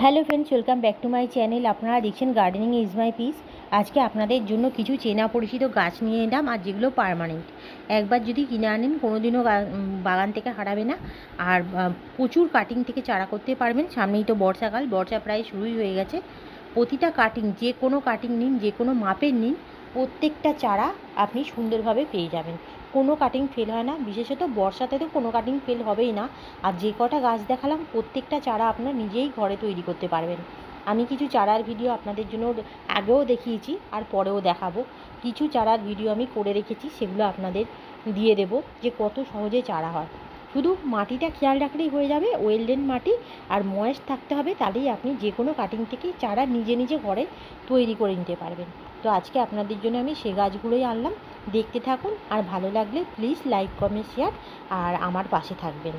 Hello friends, welcome back to my channel. আপনারা দেখছেন gardening is my piece. আজকে আপনাদের জন্য কিছু চেনা পরিচিত গাছ নিয়ে এলাম, আর যেগুলো পার্মানেন্ট। একবার যদি কিনে আনেন কোনোদিনও বাগান থেকে হারাবে না। আর প্রচুর কাটিং থেকে চারা করতে পারবেন। সামনেই তো বর্ষাকাল, বর্ষা প্রায় শুরুই হয়ে গেছে। প্রতিটা কাটিং, যে কোনো কাটিং নিন, যে কোনো মাপের নিন, প্রত্যেকটা চারা আপনি সুন্দরভাবে পেয়ে যাবেন। কোনো কাটিং ফেল হয় না, বিশেষত বর্ষাতে তো কোনো কাটিং ফেল হবেই না। আর যে কটা গাছ দেখালাম প্রত্যেকটা চারা আপনার নিজেই ঘরে তৈরি করতে পারবেন। আমি কিছু চারার ভিডিও আপনাদের জন্য আগেও দেখিয়েছি আর পরেও দেখাবো। কিছু চারার ভিডিও আমি করে রেখেছি, সেগুলো আপনাদের দিয়ে দেবো যে কত সহজে চারা হয়। শুধু মাটিটা খেয়াল রাখলেই হয়ে যাবে, ওয়েল ড্রেন মাটি আর ময়েস্ট থাকতে হবে, তাহলেই আপনি যে কোনো কাটিং থেকে চারা নিজে নিজে ঘরে তৈরি করে নিতে পারবেন। তো আজকে আপনাদের জন্য আমি সে গাছগুলোই আনলাম। দেখতে থাকুন, আর ভালো লাগলে প্লিজ লাইক, কমেন্ট, শেয়ার আর আমার পাশে থাকবেন।